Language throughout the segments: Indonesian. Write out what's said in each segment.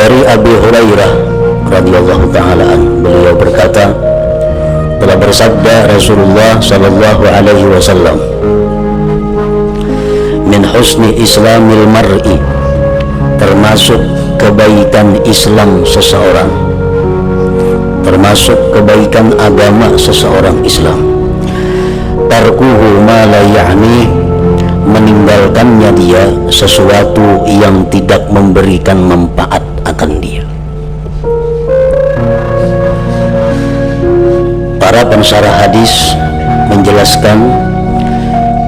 Dari Abi Hurairah radhiyallahu ta'ala an, beliau berkata, telah bersabda Rasulullah sallallahu alaihi wasallam, min husni islamil mar'i, termasuk kebaikan Islam seseorang, termasuk kebaikan agama seseorang Islam, tarkuhu ma la ya'ni, meninggalkannya dia sesuatu yang tidak memberikan manfaat akan dia. Para pensyarah hadis menjelaskan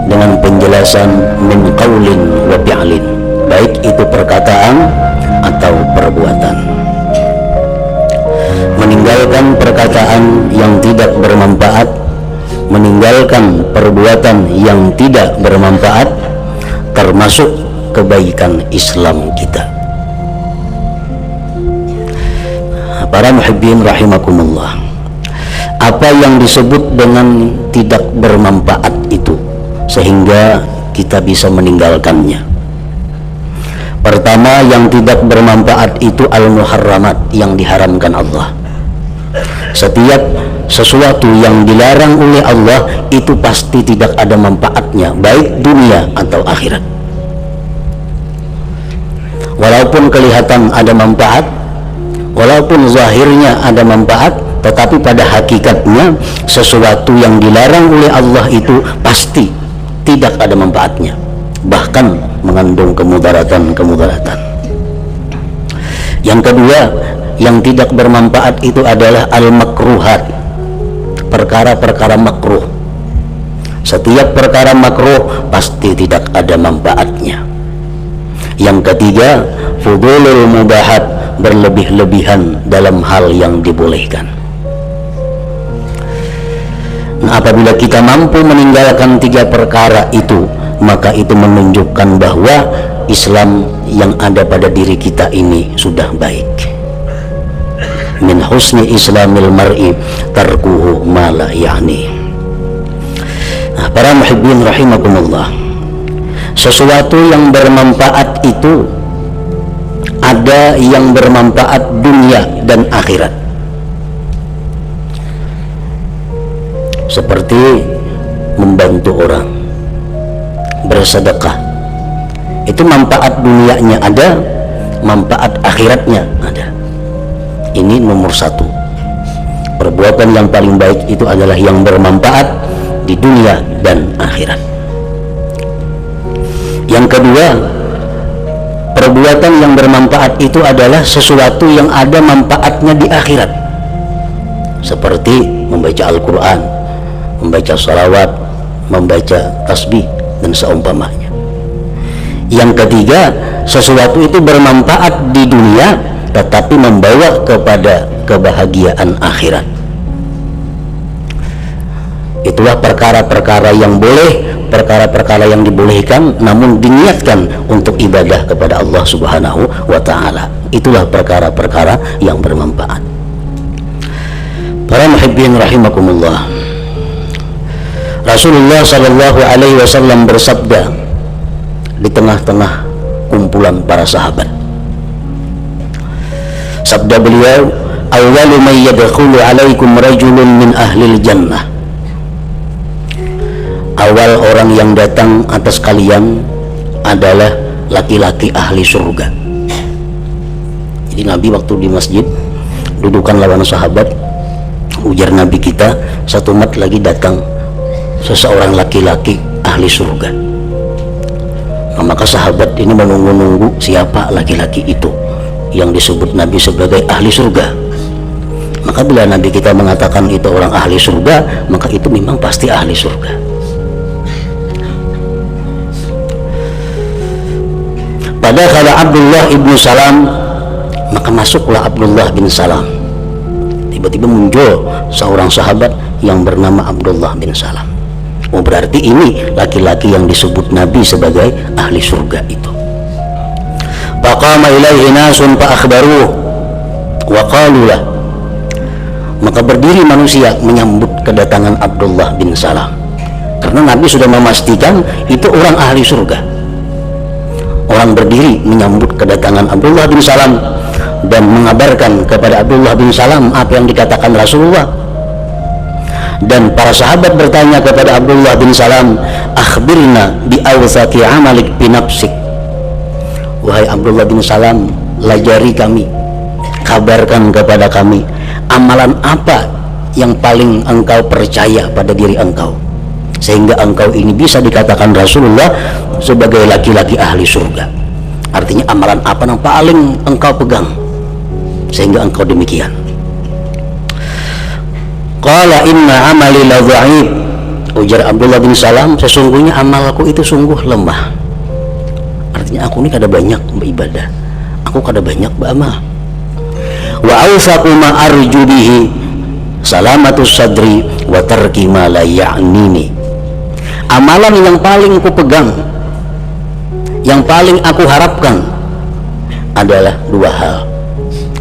dengan penjelasan min qaulin wa fi'lin, baik itu perkataan atau perbuatan. Meninggalkan perkataan yang tidak bermanfaat, meninggalkan perbuatan yang tidak bermanfaat, termasuk kebaikan Islam kita. Para muhibbin rahimakumullah, apa yang disebut dengan tidak bermanfaat itu sehingga kita bisa meninggalkannya? Pertama, yang tidak bermanfaat itu al-muharramat, yang diharamkan Allah. Setiap sesuatu yang dilarang oleh Allah itu pasti tidak ada manfaatnya, baik dunia atau akhirat. Walaupun kelihatan ada manfaat, walaupun zahirnya ada manfaat, tetapi pada hakikatnya sesuatu yang dilarang oleh Allah itu pasti tidak ada manfaatnya, bahkan mengandung kemudaratan. Yang kedua, yang tidak bermanfaat itu adalah al-makruhat, perkara-perkara makruh. Setiap perkara makruh pasti tidak ada manfaatnya. Yang ketiga, fudulul mubahat, berlebih-lebihan dalam hal yang dibolehkan. Nah, apabila kita mampu meninggalkan tiga perkara itu, maka itu menunjukkan bahwa Islam yang ada pada diri kita ini sudah baik. Min husni islamil mar'i tarkuhu ma la ya'ni. Nah, para muhibbin rahimakumullah, sesuatu yang bermanfaat itu ada yang bermanfaat dunia dan akhirat, seperti membantu orang, bersedekah. Itu manfaat dunianya ada, manfaat akhiratnya ada. Ini nomor satu. Perbuatan yang paling baik itu adalah yang bermanfaat di dunia dan akhirat. Yang kedua, perbuatan yang bermanfaat itu adalah sesuatu yang ada manfaatnya di akhirat, seperti membaca Al-Quran, membaca salawat, membaca tasbih, dan seumpamanya. Yang ketiga, sesuatu itu bermanfaat di dunia tetapi membawa kepada kebahagiaan akhirat. Itulah perkara-perkara yang boleh, perkara-perkara yang dibolehkan namun diniatkan untuk ibadah kepada Allah Subhanahu wa ta'ala. Itulah perkara-perkara yang bermanfaat. Para muhibbin rahimakumullah, Rasulullah sallallahu alaihi wasallam bersabda di tengah-tengah kumpulan para sahabat. Sabda beliau, awwalu man yadkhulu alaikum rajulun min ahlil jannah. Awal orang yang datang atas kalian adalah laki-laki ahli surga. Jadi Nabi waktu di masjid dudukan lawan sahabat, ujar Nabi kita, satu mat lagi datang seseorang laki-laki ahli surga. Nah, maka sahabat ini menunggu-nunggu siapa laki-laki itu yang disebut Nabi sebagai ahli surga. Maka bila Nabi kita mengatakan itu orang ahli surga, maka itu memang pasti ahli surga. Pada kala Abdullah ibnu Salam, maka masuklah Abdullah bin Salam. Tiba-tiba muncul seorang sahabat yang bernama Abdullah bin Salam. Oh, berarti ini laki-laki yang disebut Nabi sebagai ahli surga itu. Faqama ilaihi nasun fa akhbaruhu wa qalu lah. Maka berdiri manusia menyambut kedatangan Abdullah bin Salam, karena Nabi sudah memastikan itu orang ahli surga. Orang berdiri menyambut kedatangan Abdullah bin Salam, dan mengabarkan kepada Abdullah bin Salam apa yang dikatakan Rasulullah. Dan para sahabat bertanya kepada Abdullah bin Salam, akhbirna bi awsati amalik bi nafsik. Wahai Abdullah bin Salam, lajari kami, kabarkan kepada kami, amalan apa yang paling engkau percaya pada diri engkau sehingga engkau ini bisa dikatakan Rasulullah sebagai laki-laki ahli surga. Artinya amalan apa yang paling engkau pegang sehingga engkau demikian. Qala inna amali la dha'if. Ujar Abdullah bin Salam, sesungguhnya amalku itu sungguh lemah. Artinya aku ini kada banyak beribadah, aku kada banyak beramal. Wa awsaqu ma arju bihi salamatus sadri wa tarki ma la ya'nini. Amalan yang paling aku pegang, yang paling aku harapkan adalah dua hal.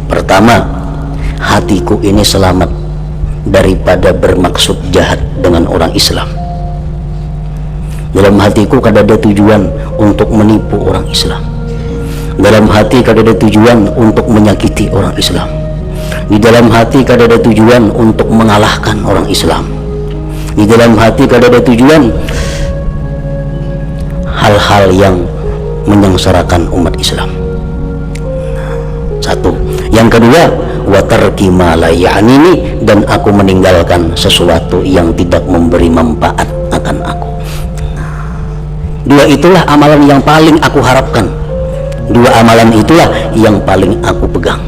Pertama, hatiku ini selamat daripada bermaksud jahat dengan orang Islam. Dalam hatiku kada ada tujuan untuk menipu orang Islam. Dalam hati kada ada tujuan untuk menyakiti orang Islam. Di dalam hati kada ada tujuan untuk mengalahkan orang Islam. Di dalam hati kada ada tujuan hal-hal yang menyengsarakan umat Islam. Satu. Yang kedua, wa tarki ma la ya'nini, dan aku meninggalkan sesuatu yang tidak memberi manfaat akan aku. Dua itulah amalan yang paling aku harapkan. Dua amalan itulah yang paling aku pegang.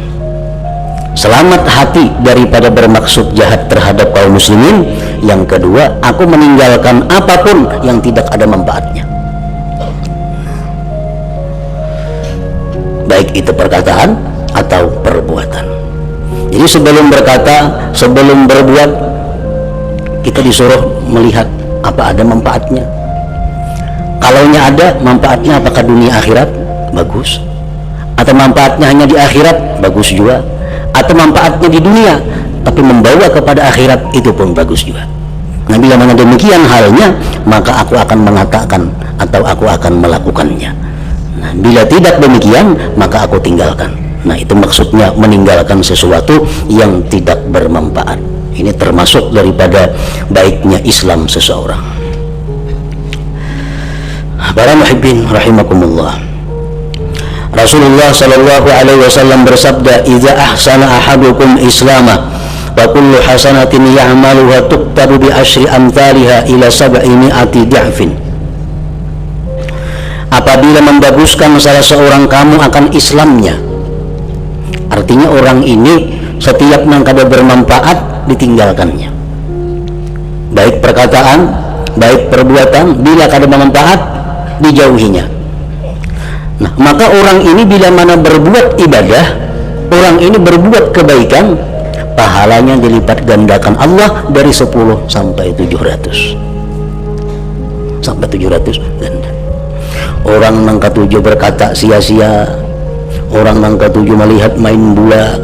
Selamat hati daripada bermaksud jahat terhadap kaum muslimin. Yang kedua, aku meninggalkan apapun yang tidak ada manfaatnya, baik itu perkataan atau perbuatan. Jadi sebelum berkata, sebelum berbuat, kita disuruh melihat apa ada manfaatnya. Kalaunya ada manfaatnya, apakah dunia akhirat? Bagus. Atau manfaatnya hanya di akhirat? Bagus juga. Atau manfaatnya di dunia tapi membawa kepada akhirat? Itu pun bagus juga. Nah, bila mana demikian halnya, maka aku akan mengatakan atau aku akan melakukannya. Nah, bila tidak demikian, maka aku tinggalkan. Nah, itu maksudnya meninggalkan sesuatu yang tidak bermanfaat. Ini termasuk daripada baiknya Islam seseorang. Para muhibbin rahimakumullah, Rasulullah sallallahu alaihi wasallam bersabda, "Idza ahsana ahadukum islama wa kullu hasanatin ya'maluha tuktabu bi asyri amthaliha ila 700 dha'fin." Apabila membaguskan salah seorang kamu akan Islamnya, artinya orang ini setiap yang kada bermanfaat ditinggalkannya, baik perkataan, baik perbuatan, bila kada bermanfaat dijauhinya. Nah, maka orang ini bila mana berbuat ibadah, orang ini berbuat kebaikan, pahalanya dilipat gandakan Allah dari 10 sampai 700 ganda. Orang yang ketujuh berkata sia-sia, orang yang ketujuh melihat main bola,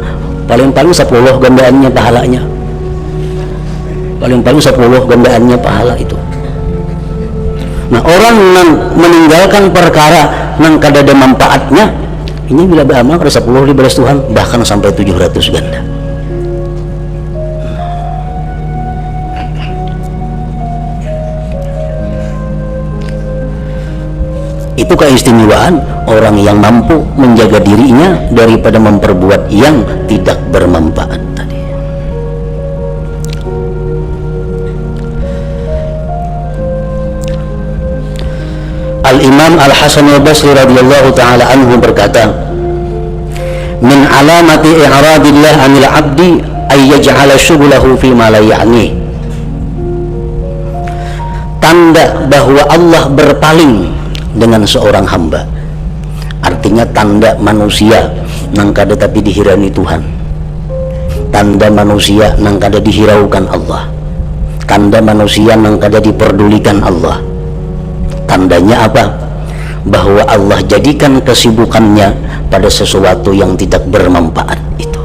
paling-paling 10 gandaannya pahalanya, paling-paling 10 gandaannya pahala itu. Nah, orang yang meninggalkan perkara yang kada ada manfaatnya, ini bila beramal kada 10 di balas Tuhan, bahkan sampai 700 ganda. Itu keistimewaan orang yang mampu menjaga dirinya daripada memperbuat yang tidak bermanfaat tadi. Al-Imam Al-Hasan Al-Basri radhiyallahu ta'ala anhu berkata, min alamati i'radillah anil abdi ay yaj'ala syughlahu fi ma la ya'ni. Tanda bahwa Allah berpaling dengan seorang hamba, artinya tanda manusia nang kada tapi dihirani Tuhan, tanda manusia nang kada dihiraukan Allah, tanda manusia nang kada diperdulikan Allah. Tandanya apa? Bahwa Allah jadikan kesibukannya pada sesuatu yang tidak bermanfaat itu.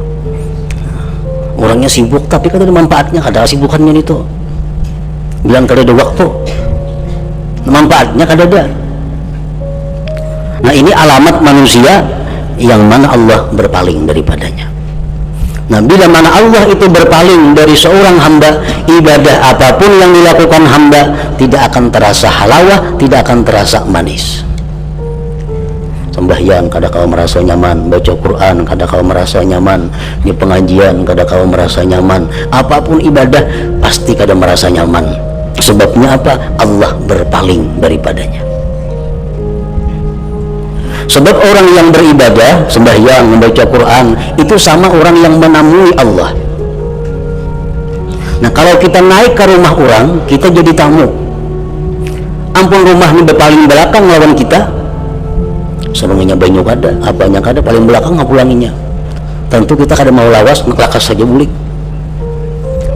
Orangnya sibuk tapi kada ada manfaatnya, kada ada sibukannya itu. Bilang kada ada waktu, manfaatnya kada ada. Nah, ini alamat manusia yang mana Allah berpaling daripadanya. Nah, bila mana Allah itu berpaling dari seorang hamba, ibadah apapun yang dilakukan hamba tidak akan terasa halawah, tidak akan terasa manis. Sembahyang kada kau merasa nyaman, baca Quran kada kau merasa nyaman, di pengajian kada kau merasa nyaman, apapun ibadah pasti kada merasa nyaman. Sebabnya apa? Allah berpaling daripadanya. Sebab orang yang beribadah, sembahyang, membaca Quran, itu sama orang yang menamui Allah. Nah, kalau kita naik ke rumah orang, kita jadi tamu. Ampun rumah ini paling belakang lawan kita, sebenarnya banyak kada, apanya kada, paling belakang ngapulanginya. Tentu kita kada mau lawas, lakas saja bulik.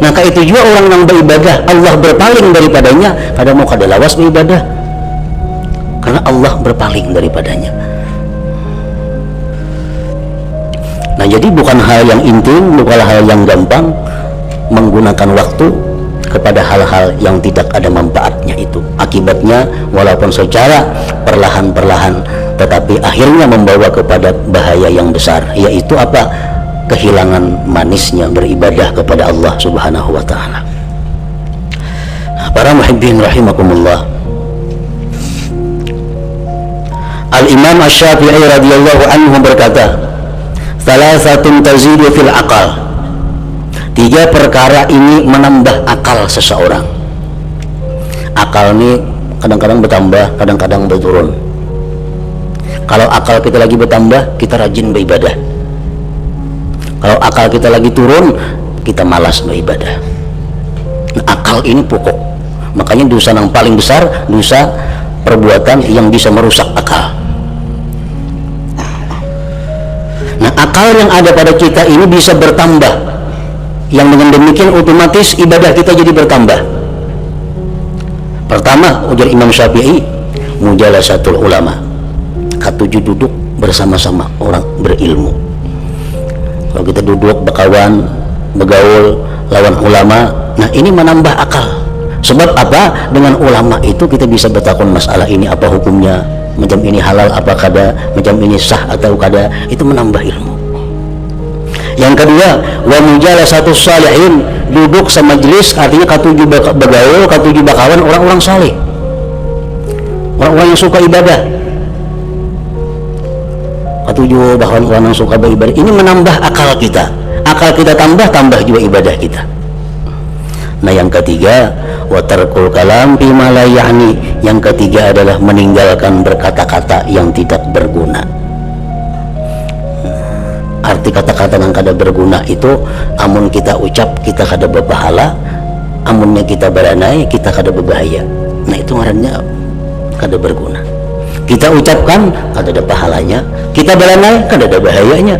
Nah, kayak itu juga orang yang beribadah, Allah berpaling daripadanya, kada mau kada lawas beribadah, karena Allah berpaling daripadanya. Nah, jadi bukan hal yang intim, bukan hal yang gampang menggunakan waktu kepada hal-hal yang tidak ada manfaatnya itu. Akibatnya walaupun secara perlahan-perlahan, tetapi akhirnya membawa kepada bahaya yang besar, yaitu apa? Kehilangan manisnya beribadah kepada Allah Subhanahu wa ta'ala. Nah, para muhibbin rahimakumullah, Al-Imam Asy-Syafi'i radhiyallahu anhu berkata, salasatun tazidu fil aqal. 3 perkara ini menambah akal seseorang. Akal ini kadang-kadang bertambah, kadang-kadang berturun. Kalau akal kita lagi bertambah, kita rajin beribadah. Kalau akal kita lagi turun, kita malas beribadah. Nah, akal ini pokok. Makanya dosa yang paling besar, dosa perbuatan yang bisa merusak akal. Nah, akal yang ada pada kita ini bisa bertambah, yang dengan demikian otomatis ibadah kita jadi bertambah. Pertama, ujar Imam Syafi'i, mujalasatul ulama, ketujuh duduk bersama-sama orang berilmu. Kalau kita duduk berkawan, bergaul lawan ulama, nah ini menambah akal. Sebab apa? Dengan ulama itu kita bisa bertakon masalah ini apa hukumnya, macam ini halal apa kada, macam ini sah atau kada, itu menambah ilmu. Yang kedua, wa mujalasatus shalihin, duduk semajlis, artinya ketujuh bergaul, ketujuh bakawan orang-orang saleh, orang-orang yang suka ibadah, ketujuh bakawan orang yang suka beribadah. Ini menambah akal kita tambah juga ibadah kita. Nah, yang ketiga, wa tarkul kalam fi ma la ya'ni, yang ketiga adalah meninggalkan berkata-kata yang tidak berguna. Arti kata-kata yang kada berguna itu, amun kita ucap kita kada berpahala, amunnya kita beranai kita kada berbahaya. Nah, itu ngarannya kada berguna. Kita ucapkan kada ada pahalanya, kita beranai kada ada bahayanya.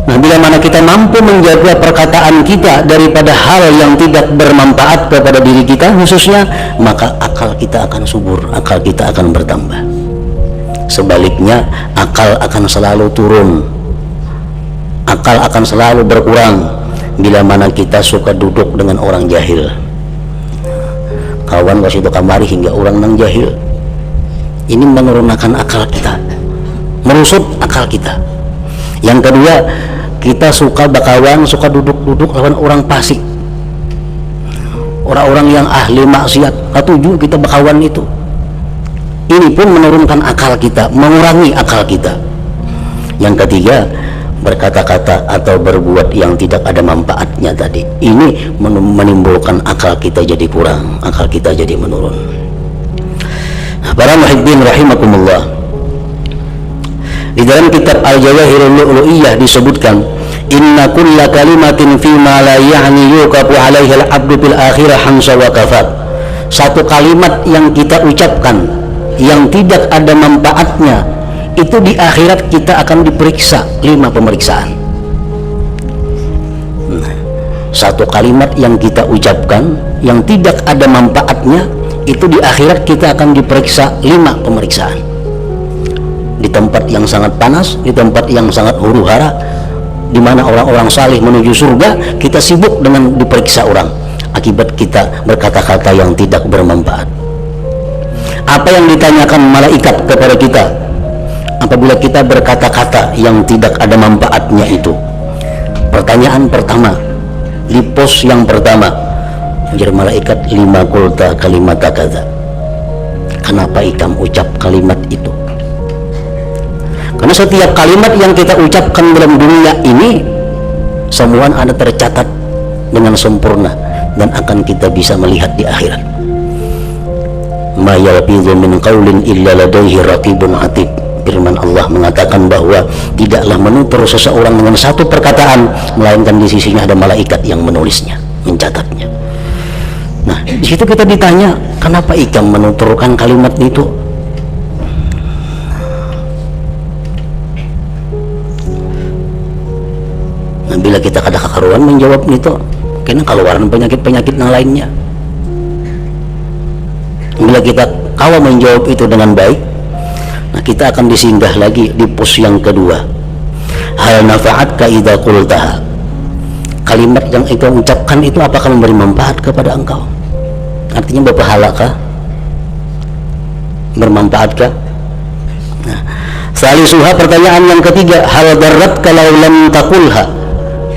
Nah, bila mana kita mampu menjaga perkataan kita daripada hal yang tidak bermanfaat kepada diri kita khususnya, maka akal kita akan subur, akal kita akan bertambah. Sebaliknya, akal akan selalu turun, akal akan selalu berkurang bila mana kita suka duduk dengan orang jahil. Kawan kasih itu kamari hingga orang nang jahil, ini menurunkan akal kita, merusut akal kita. Yang kedua, kita suka bakawan, suka duduk-duduk lawan orang fasik, orang-orang yang ahli maksiat. Ketujuh, kita bakawan itu. Ini pun menurunkan akal kita, mengurangi akal kita. Yang ketiga, berkata-kata atau berbuat yang tidak ada manfaatnya tadi, ini menimbulkan akal kita jadi kurang, akal kita jadi menurun. Para muhibbin rahimakumullah, di dalam kitab Al-Jawahirul Lu'lu'iyah disebutkan, inna kulla kalimatin fima la ya'ni yuqafu 'alaiha al-'abdu fil akhirah hamsa wa kafat. Satu kalimat yang kita ucapkan yang tidak ada manfaatnya, itu di akhirat kita akan diperiksa 5 pemeriksaan. Nah, satu kalimat yang kita ucapkan yang tidak ada manfaatnya, itu di akhirat kita akan diperiksa 5 pemeriksaan. Di tempat yang sangat panas, di tempat yang sangat huru-hara, di mana orang-orang saleh menuju surga, kita sibuk dengan diperiksa orang akibat kita berkata-kata yang tidak bermanfaat. Apa yang ditanyakan malaikat kepada kita apabila kita berkata-kata yang tidak ada manfaatnya itu. Pertanyaan pertama di pos yang pertama, jadi malaikat, lima qulta kalimata kadza, kenapa ikam ucap kalimat itu? Karena setiap kalimat yang kita ucapkan dalam dunia ini semua ada tercatat dengan sempurna dan akan kita bisa melihat di akhirat. Ma yalfidhu min qaulin illa ladaihi raqibun atid. Firman Allah mengatakan bahwa tidaklah menutur seseorang dengan satu perkataan melainkan di sisinya ada malaikat yang menulisnya, mencatatnya. Nah, di situ kita ditanya, kenapa ikam menuturkan kalimat itu? Nah, bila kita kada kakaruan menjawab itu, kena keluaran penyakit-penyakit yang lainnya. Bila kita kawa menjawab itu dengan baik, nah kita akan disinggah lagi di pos yang kedua. Hal nafa'atka idza qultaha, kalimat yang engkau ucapkan itu apakah memberi manfaat kepada engkau? Artinya berpahalakah? Bermanfaatkah? Nah, salisuha, pertanyaan yang ketiga, hal darratka law lam taqulha,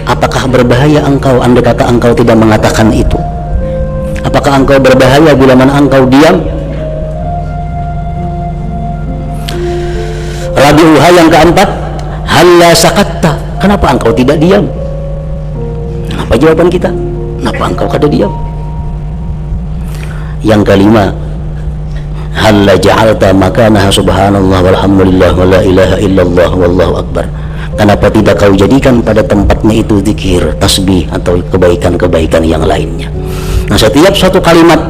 apakah berbahaya engkau andai kata engkau tidak mengatakan itu? Apakah engkau berbahaya bila mana engkau diam? Rabi'uha, yang keempat, halla sakatta, kenapa engkau tidak diam? Apa jawaban kita? Kenapa engkau kada diam? Yang kelima, halla ja'alta makanaha subhanallah walhamdulillah wa la ilaha illallah wallahu akbar, kenapa tidak kau jadikan pada tempatnya itu zikir, tasbih atau kebaikan-kebaikan yang lainnya? Nah, setiap satu kalimat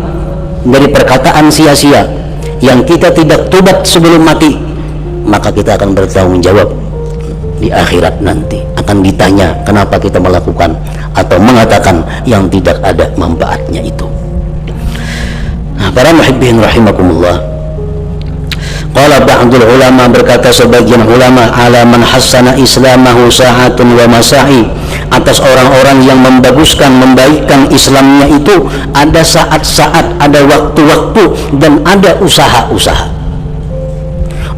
dari perkataan sia-sia yang kita tidak tobat sebelum mati, maka kita akan bertanggung jawab di akhirat nanti, akan ditanya kenapa kita melakukan atau mengatakan yang tidak ada manfaatnya itu. Nah, para muhibbin rahimakumullah, qala ba'dul ulama, berkata sebagian ulama, ala man hassana islamahu sa'atun wa masa'i, atas orang-orang yang membaguskan, membaikkan Islamnya itu ada saat-saat, ada waktu-waktu, dan ada usaha-usaha.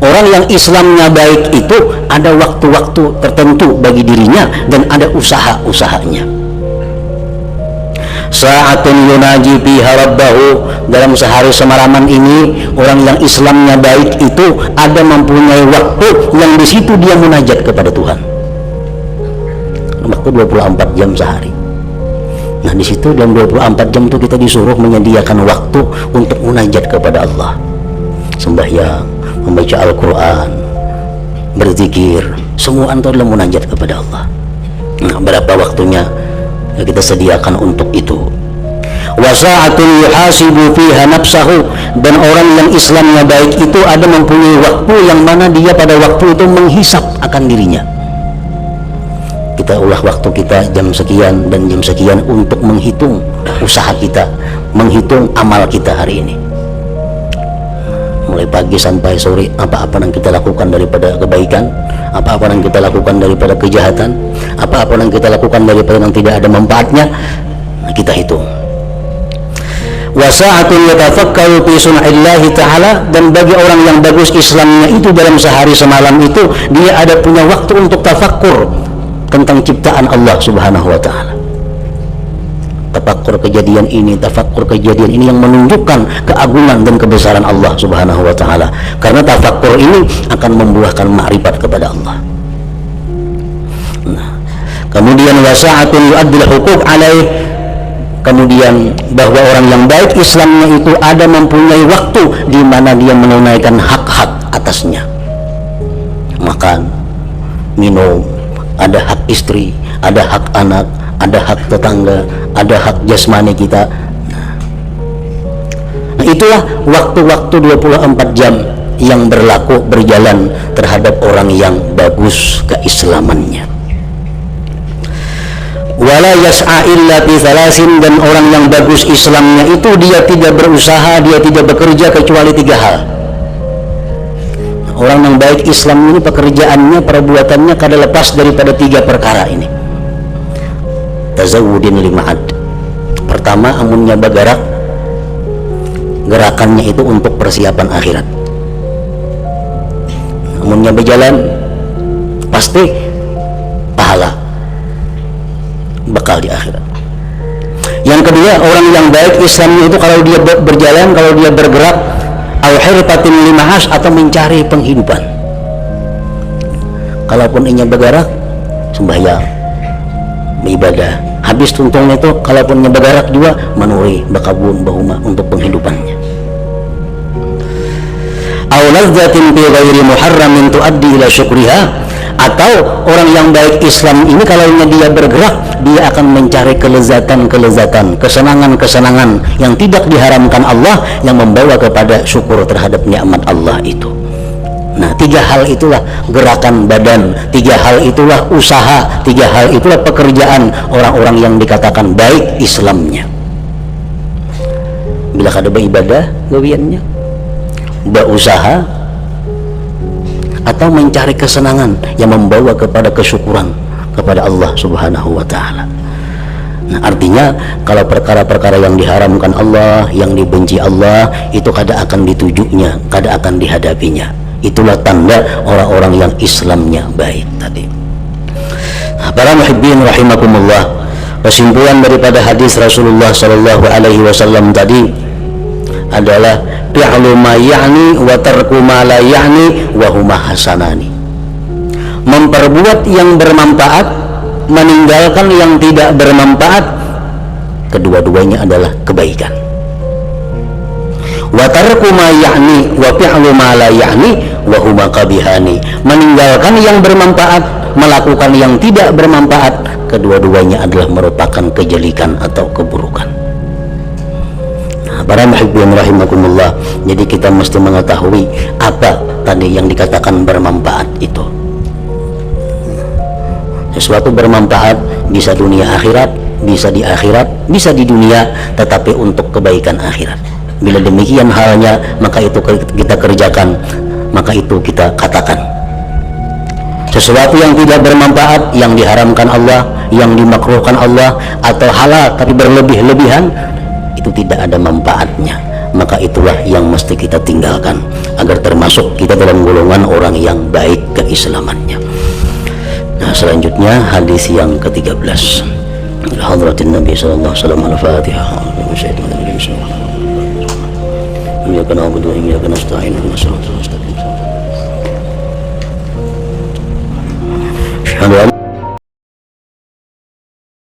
Orang yang Islamnya baik itu ada waktu-waktu tertentu bagi dirinya dan ada usaha-usahanya. Sa'atun yunaji fiha rabbahu, dalam sehari semalaman ini orang yang Islamnya baik itu ada mempunyai waktu yang di situ dia munajat kepada Tuhan. Waktu 24 jam sehari. Nah, di situ dalam 24 jam itu kita disuruh menyediakan waktu untuk munajat kepada Allah. Sembahyang, membaca Al-Quran, berzikir, semua itu adalah munajat kepada Allah. Nah, berapa waktunya kita sediakan untuk itu. Wasa'atun yuhasibu fiha nafsahu, dan orang yang Islamnya baik itu ada mempunyai waktu yang mana dia pada waktu itu menghisap akan dirinya. Kita ulah waktu kita jam sekian dan jam sekian untuk menghitung usaha kita, menghitung amal kita hari ini, mulai pagi sampai sore, apa-apa yang kita lakukan daripada kebaikan, apa-apa yang kita lakukan daripada kejahatan, apa-apa yang kita lakukan daripada yang tidak ada manfaatnya, kita hitung. Wasa'atun yatafakkaru fi sun'illahi ta'ala, dan bagi orang yang bagus Islamnya itu dalam sehari semalam itu dia ada punya waktu untuk tafakkur tentang ciptaan Allah subhanahu wa ta'ala. Tafakkur kejadian ini, tafakkur kejadian ini yang menunjukkan keagungan dan kebesaran Allah subhanahu wa ta'ala, karena tafakkur ini akan membuahkan ma'rifat kepada Allah. Nah, kemudian wasa'atun yu'addil huquq alaih, kemudian bahwa orang yang baik Islamnya itu ada mempunyai waktu di mana dia menunaikan hak-hak atasnya. Makan, minum, ada hak istri, ada hak anak, ada hak tetangga, ada hak jasmani kita. Nah, itulah waktu-waktu 24 jam yang berlaku berjalan terhadap orang yang bagus keislamannya. Wala yas'a illa bi thalasin, dan orang yang bagus Islamnya itu dia tidak berusaha, dia tidak bekerja kecuali 3 hal. Orang yang baik Islam ini pekerjaannya, perbuatannya kada lepas daripada 3 perkara ini. Tazawudin lima'ad, pertama amunnya bergerak, gerakannya itu untuk persiapan akhirat. Munnya berjalan pasti pahala bakal di akhirat. Yang kedua, orang yang baik Islamnya itu kalau dia berjalan, kalau dia bergerak, al-hirfatin limahas, atau mencari penghidupan. Kalaupun inya bergerak, sembahyang, beribadah. Habis tuntungnya itu, kalaupun inya bergerak juga, manuri, bakabun, bahuma untuk penghidupannya. Aw lazzatin bi ghairi muharramin tuaddi ila syukriha, atau orang yang baik Islam ini kalau dia bergerak, dia akan mencari kelezatan-kelezatan, kesenangan-kesenangan yang tidak diharamkan Allah, yang membawa kepada syukur terhadap nikmat Allah itu. Nah, 3 hal itulah gerakan badan, 3 hal itulah usaha, 3 hal itulah pekerjaan orang-orang yang dikatakan baik Islamnya. Bila kada beribadah gawiannya, berusaha, atau mencari kesenangan yang membawa kepada kesyukuran kepada Allah Subhanahu wa ta'ala. Nah, artinya kalau perkara-perkara yang diharamkan Allah, yang dibenci Allah, itu kada akan ditujunya, kada akan dihadapinya. Itulah tanda orang-orang yang Islamnya baik tadi. Nah, para muhibbin rahimakumullah, kesimpulan daripada hadis Rasulullah sallallahu alaihi wasallam tadi adalah fi'lu ma ya'ni wa tarku ma la ya'ni wa huma hasanani. Memperbuat yang bermanfaat, meninggalkan yang tidak bermanfaat, kedua-duanya adalah kebaikan. Wa tarku ma ya'ni wa fi'lu ma la ya'ni wa huma qabihani. Meninggalkan yang bermanfaat, melakukan yang tidak bermanfaat, kedua-duanya adalah merupakan kejelekan atau keburukan. Para muhibbin rahimakumullah, jadi kita mesti mengetahui apa tadi yang dikatakan bermanfaat itu. Sesuatu bermanfaat bisa dunia akhirat, bisa di akhirat, bisa di dunia, tetapi untuk kebaikan akhirat. Bila demikian halnya, maka itu kita kerjakan, maka itu kita katakan. Sesuatu yang tidak bermanfaat, yang diharamkan Allah, yang dimakruhkan Allah, atau halal tapi berlebih-lebihan, itu tidak ada manfaatnya, maka itulah yang mesti kita tinggalkan agar termasuk kita dalam golongan orang yang baik keislamannya. Nah, selanjutnya hadis yang ke-13. Hadratin Nabi sallallahu alaihi wasallam, al-Fatihah. Iyyaka na'budu wa iyyaka nasta'in, ihdinas siratal mustaqim.